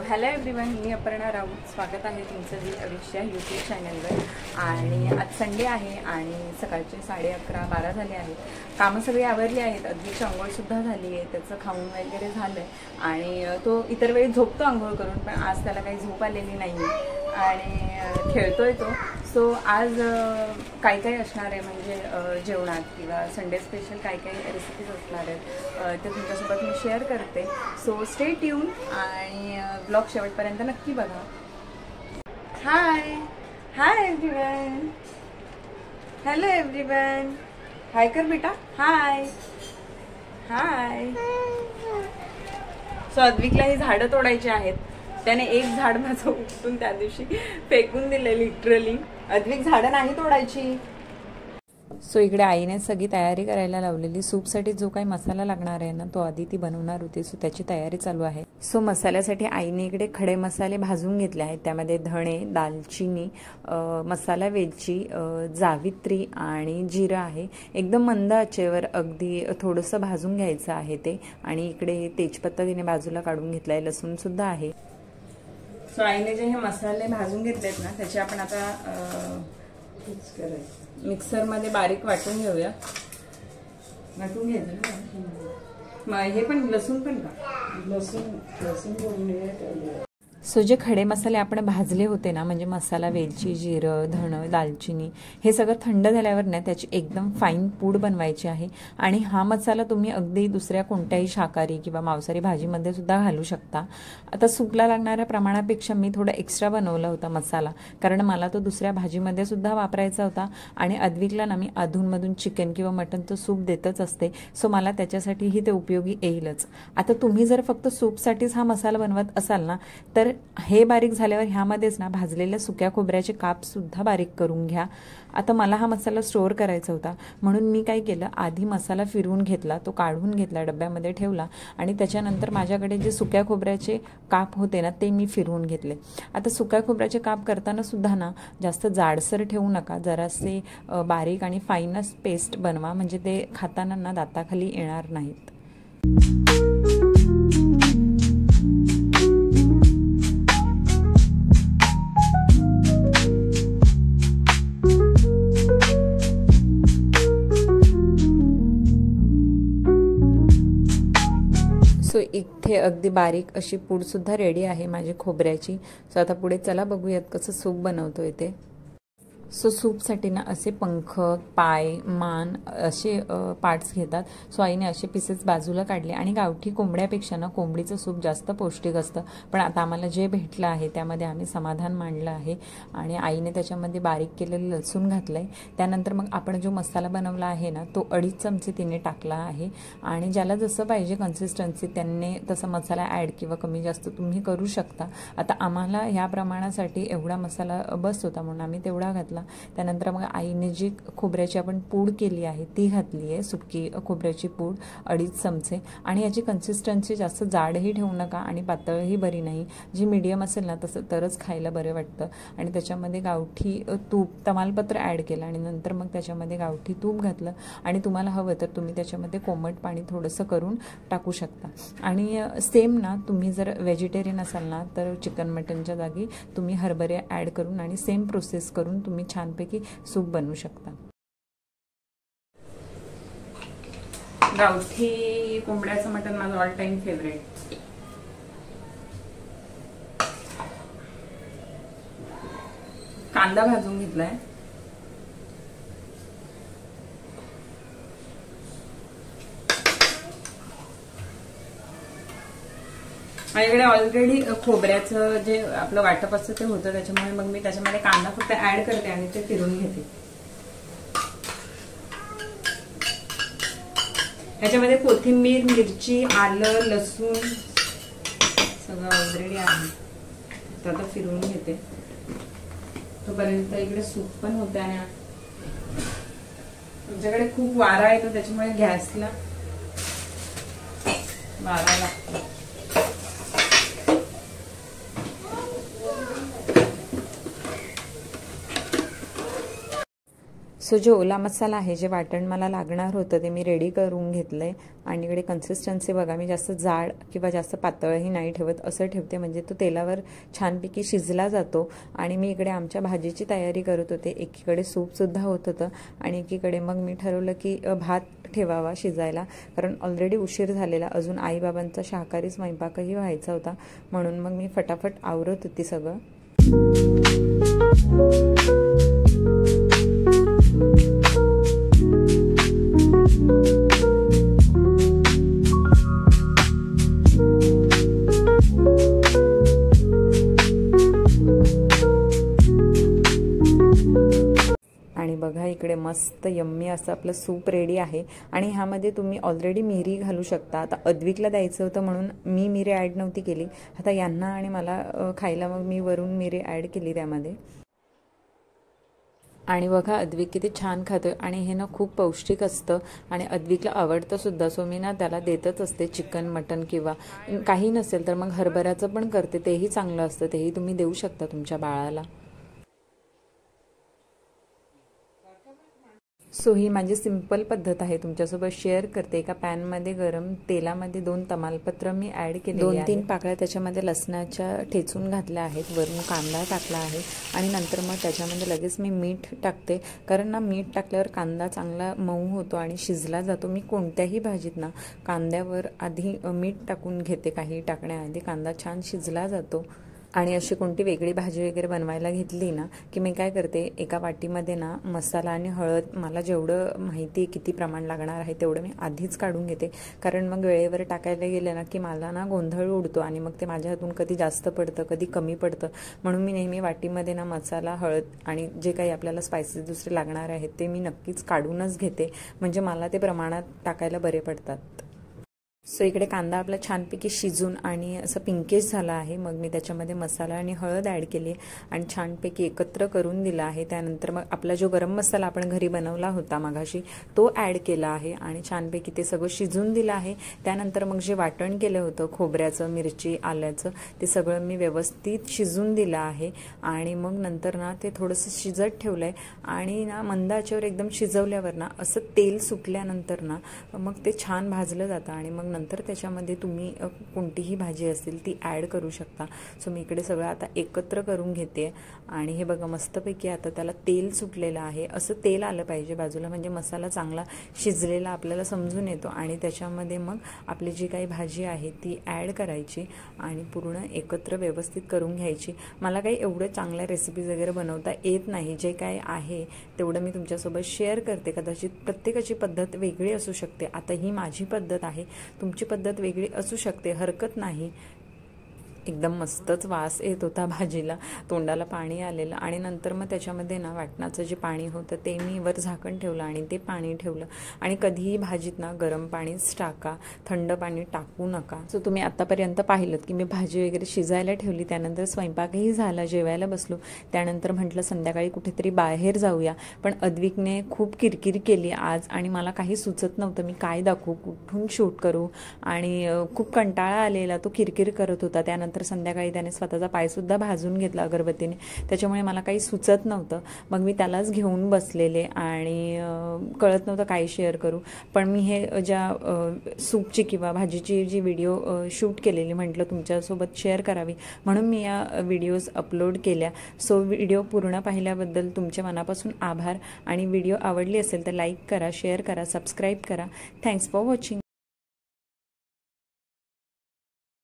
Hello everyone, मी अपर्णा राऊत. स्वागत आहे तुमचं जी अविष्या यूट्यूब चॅनलवर. आणि आज संडे आहे आणि सकाळचे 11:30-12 झाले आहेत. कामं सगळी आवरली आहेत. अगदीची आंघोळसुद्धा झाली आहे, त्याचं खाऊन वगैरे झालं आहे. आणि तो इतर वेळी झोपतो आंघोळ करून, पण आज त्याला काही झोप आलेली नाही आणि खेळतोय तो. सो आज काय काय असणार आहे म्हणजे जेवणात किंवा संडे स्पेशल काय काय रेसिपीज असणार आहेत ते तुमच्यासोबत मी शेअर करते. सो स्टे ट्यून आणि ब्लॉग शेवटपर्यंत नक्की बघा. हाय हाय एव्हरीवन, हॅलो एव्हरीवन, हाय कर बेटा, हाय हाय. सो अद्विकला ही झाडं तोडायची आहेत. त्याने एक झाड माझं उपटून त्या दिवशी फेकून दिलं लिटरली. अद्विक झाडं नाही तोडायची. सो इकडे आईने सगळी तयारी करायला लावलेली. सूपसाठी जो काही मसाला लागणार आहे ना, तो आधी ती बनवणार होती. सो त्याची तयारी चालू आहे. सो मसाल्यासाठी आईने इकडे खडे मसाले भाजून घेतले आहेत. त्यामध्ये धणे, दालचिनी, मसाला वेलची, जावित्री आणि जिरं आहे. एकदम मंद आचेवर अगदी थोडंसं भाजून घ्यायचं आहे ते. आणि इकडे तेजपत्ता तिने बाजूला काढून घेतलाय, लसूण सुद्धा आहे. सो आईने जे हे मसाले भाजून घेतलेत ना, त्याचे आपण आता मिक्सर मध्ये बारीक वाटून घेऊया. वाटून घ्यायचं ना हे पण, लसूण पण का, लसूण. सो जे खडे मसाले आपण भाजले होते ना, म्हणजे मसाला वेलची, जिरं, धणं, दालचिनी, हे सगळं थंड झाल्यावर ना त्याची एकदम फाईन पूड बनवायची आहे. आणि हा मसाला तुम्ही अगदी दुसऱ्या कोणत्याही शाकाहारी किंवा मांसाहारी भाजीमध्ये सुद्धा घालू शकता. आता सूपला लागणाऱ्या प्रमाणापेक्षा मी थोडा एक्स्ट्रा बनवला होता मसाला, कारण मला तो दुसऱ्या भाजीमध्ये सुद्धा वापरायचा होता. आणि अद्विकला ना मी अधूनमधून चिकन किंवा मटनचं सूप देतच असते. सो मला त्याच्यासाठीही ते उपयोगी येईलच. आता तुम्ही जर फक्त सूपसाठीच हा मसाला बनवत असाल ना, तर हे बारीक झाल्यावर ह्यामध्येच ना भाजलेल्या सुक्या खोबऱ्याचे काप सुद्धा बारीक करून घ्या. आता मला हा मसाला स्टोअर करायचा होता, म्हणून मी काय केलं, आधी मसाला फिरवून घेतला, तो काढून घेतला, डब्यामध्ये ठेवला. आणि त्याच्यानंतर माझ्याकडे जे सुक्या खोबऱ्याचे काप होते ना, ते मी फिरवून घेतले. आता सुक्या खोबऱ्याचे काप करताना सुद्धा ना जास्त जाडसर ठेवू नका, जरासे बारीक आणि फाईनच पेस्ट बनवा, म्हणजे ते खाताना ना दाताखाली येणार नाहीत. सो इथे अगदी बारीक अशी पूड सुद्धा रेडी आहे माझी खोबऱ्याची. सो आता पुढे चला बघूयात कसं सूप बनवतोय ते. सो सूपसाठी ना असे पंख, पाय, मान असे पार्ट्स घेतात. सो आईने असे पीसेस बाजूला काढले. आणि गावठी कोंबड्यापेक्षा ना कोंबडीचं सूप जास्त पौष्टिक असतं, पण आता आम्हाला जे भेटलं आहे त्यामध्ये आम्ही समाधान मानलं आहे. आणि आईने त्याच्यामध्ये बारीक केलेलं लसूण घातलंय. त्यानंतर मग आपण जो मसाला बनवला आहे ना, तो 2.5 चमचे तिने टाकला आहे. आणि ज्याला जसं पाहिजे कन्सिस्टन्सी त्यांनी तसा मसाला ॲड किंवा कमी जास्त तुम्ही करू शकता. आता आम्हाला ह्या प्रमाणासाठी एवढा मसाला बस होता, म्हणून आम्ही तेवढा घातला. त्यानंतर मग आईने जी खोबऱ्याची आपण पूड केली आहे ती घातली आहे, सुकी खोबऱ्याची पूड 2.5 चमचे. आणि याची कन्सिस्टन्सी जास्त जाडही ठेवू नका आणि पातळही बरी नाही, जी मीडियम असेल ना तसं तरच खायला बरं वाटतं. आणि त्याच्यामध्ये गावठी तूप, तमालपत्र ॲड केलं आणि नंतर मग त्याच्यामध्ये गावठी तूप घातलं. आणि तुम्हाला हवं तर तुम्ही त्याच्यामध्ये कोमट पाणी थोडंसं करून टाकू शकता. आणि सेम ना तुम्ही जर व्हेजिटेरियन असाल ना, तर चिकन मटनच्या जागी तुम्ही हरभरे ॲड करून आणि सेम प्रोसेस करून तुम्ही छानपैकी सूप बनवू शकता. गावठी कोंबड्याचं मटण माझं ऑल टाइम फेवरेट. कांदा भाजून घेतलाय. माझ्याकडे ऑलरेडी खोबऱ्याचं जे आपलं वाटप असतं ते होतं, त्याच्यामुळे मग मी त्याच्यामध्ये कांदा फक्त ऍड करते आणि ते फिरून घेते. ह्याच्यामध्ये कोथिंबीर, मिरची, आलं, लसूण सगळं ऑलरेडी आहे. तर आता फिरून घेते तोपर्यंत इकडे सूप पण होते. आणि तुमच्याकडे खूप वारा येतो, त्याच्यामुळे गॅसला वारा लागतो. सो जो ओला मसाला आहे, जे वाटण मला लागणार होतं ते मी रेडी करून घेतलं आहे. आणि इकडे कन्सिस्टन्सी बघा, मी जास्त जाड किंवा जास्त पातळही नाही ठेवत, असं ठेवते म्हणजे तो तेलावर छानपैकी शिजला जातो. आणि मी इकडे आमच्या भाजीची तयारी करत होते. एकीकडे सूपसुद्धा होत होतं आणि एकीकडे मग मी ठरवलं की भात ठेवावा शिजायला, कारण ऑलरेडी उशीर झालेला, अजून आईबाबांचा शाकाहारी स्वयंपाकही व्हायचा होता. म्हणून मग मी फटाफट आवरत होती सगळं. आणि बघा इकडे मस्त यम्मी असं आपलं सूप रेडी आहे. आणि ह्यामध्ये तुम्ही ऑलरेडी मिरी घालू शकता. आता अद्विकला द्यायचं होतं म्हणून मी मिरी ॲड नव्हती केली. आता यांना आणि मला खायला मग मी वरून मिरी ॲड केली त्यामध्ये. आणि बघा अद्विक किती छान खातोय. आणि हे ना खूप पौष्टिक असतं आणि अद्विकला आवडतं सुद्धा. सो मी ना त्याला देतच असते चिकन, मटन किंवा काही नसेल तर मग हरभऱ्याचं पण करते, तेही चांगलं असतं, तेही तुम्ही देऊ शकता तुमच्या बाळाला. सो ही माझी सिंपल पद्धत आहे, तुमच्यासोबत शेअर करते. एका पॅनमध्ये गरम तेलामध्ये 2 तमालपत्र मी ॲड केले, 2-3 पाकळ्या त्याच्यामध्ये लसणाच्या ठेचून घातल्या आहेत, वरून कांदा टाकला आहे आणि नंतर मग त्याच्यामध्ये लगेच मी मीठ टाकते, कारण ना मीठ टाकल्यावर कांदा चांगला मऊ होतो आणि शिजला जातो. मी कोणत्याही भाजीत ना कांद्यावर आधी मीठ टाकून घेते, काही टाकण्याआधी कांदा छान शिजला जातो. आणि अशी कोणती वेगळी भाजी वगैरे बनवायला घेतली ना की मी काय करते, एका वाटीमध्ये ना मसाला आणि हळद, मला जेवढं माहिती आहे किती प्रमाण लागणार आहे तेवढं मी आधीच काढून घेते, कारण मग वेळेवर टाकायला गेलं ना की मला ना गोंधळ उडतो आणि मग ते माझ्या हातून कधी जास्त पडतं कधी कमी पडतं. म्हणून मी नेहमी वाटीमध्ये ना मसाला, हळद आणि जे काही आपल्याला स्पायसेस दुसरे लागणार आहेत ते मी नक्कीच काढूनच घेते, म्हणजे मला ते प्रमाणात टाकायला बरे पडतात. सो इकडे कांदा आपला छानपैकी शिजून आणि असं पिंकेश झाला आहे. मग मी त्याच्यामध्ये मसाला आणि हळद ॲड केली आणि छानपैकी एकत्र करून दिला आहे. त्यानंतर मग आपला जो गरम मसाला आपण घरी बनवला होता मगाशी तो ॲड केला आहे आणि छानपैकी ते सगळं शिजून दिलं आहे. त्यानंतर मग जे वाटण केलं होतं खोबऱ्याचं, मिरची, आल्याचं, ते सगळं मी व्यवस्थित शिजून दिलं आहे. आणि मग नंतर ना ते थोडंसं शिजत ठेवलं आहे आणि ना मंद आचेवर एकदम शिजवल्यावर ना असं तेल सुटल्यानंतर ना मग ते छान भाजलं जातं आणि मग नंतर त्याच्यामध्ये तुम्ही कोणतीही भाजी असेल ती ॲड करू शकता. सो मी इकडे सगळं आता एकत्र करून घेते आणि हे बघा मस्तपैकी आता त्याला तेल सुटलेलं आहे. असं तेल आलं पाहिजे बाजूला, म्हणजे मसाला चांगला शिजलेला आपल्याला समजून येतो आणि त्याच्यामध्ये मग आपली जी काही भाजी आहे ती ॲड करायची आणि पूर्ण एकत्र व्यवस्थित करून घ्यायची. मला काही एवढं चांगल्या रेसिपीज वगैरे बनवता येत नाही, जे काय आहे तेवढं मी तुमच्यासोबत शेअर करते. कदाचित प्रत्येकाची पद्धत वेगळी असू शकते. आता ही माझी पद्धत आहे, तुमची पद्धत वेगळी असू शकते, हरकत नाही. एकदम मस्तच वास येत होता भाजीला, तोंडाला पाणी आलेलं. आणि नंतर मग त्याच्यामध्ये ना वाटणाचं जे पाणी होतं ते मी वर झाकण ठेवलं आणि ते पाणी ठेवलं. आणि कधीही भाजीत ना गरम पाणीच टाका, थंड पाणी टाकू नका. सो तुम्ही आतापर्यंत पाहिलं की मी भाजी वगैरे शिजायला ठेवली, त्यानंतर स्वयंपाकही झाला, जेवायला बसलो. त्यानंतर म्हटलं संध्याकाळी कुठेतरी बाहेर जाऊया, पण अद्विकने खूप किरकिर केली आज आणि मला काही सुचत नव्हतं मी काय दाखवू, कुठून शूट करू आणि खूप कंटाळा आलेला, तो किरकिर करत होता. त्यानंतर संध्याकाळी त्याने स्वतःचा पायसुद्धा भाजून घेतला अगरबत्तीने, त्याच्यामुळे मला काही सुचत नव्हतं. मग मी त्यालाच घेऊन बसलेले आणि कळत नव्हतं काय शेअर करू. पण मी हे ज्या सूपची किंवा भाजीची जी व्हिडिओ शूट केलेली म्हटलं तुमच्यासोबत शेअर करावी, म्हणून मी या व्हिडिओज अपलोड केल्या. सो व्हिडिओ पूर्ण पाहिल्याबद्दल तुमचे मनापासून आभार. आणि व्हिडिओ आवडली असेल तर लाईक करा, शेअर करा, सबस्क्राईब करा. Thanks for watching.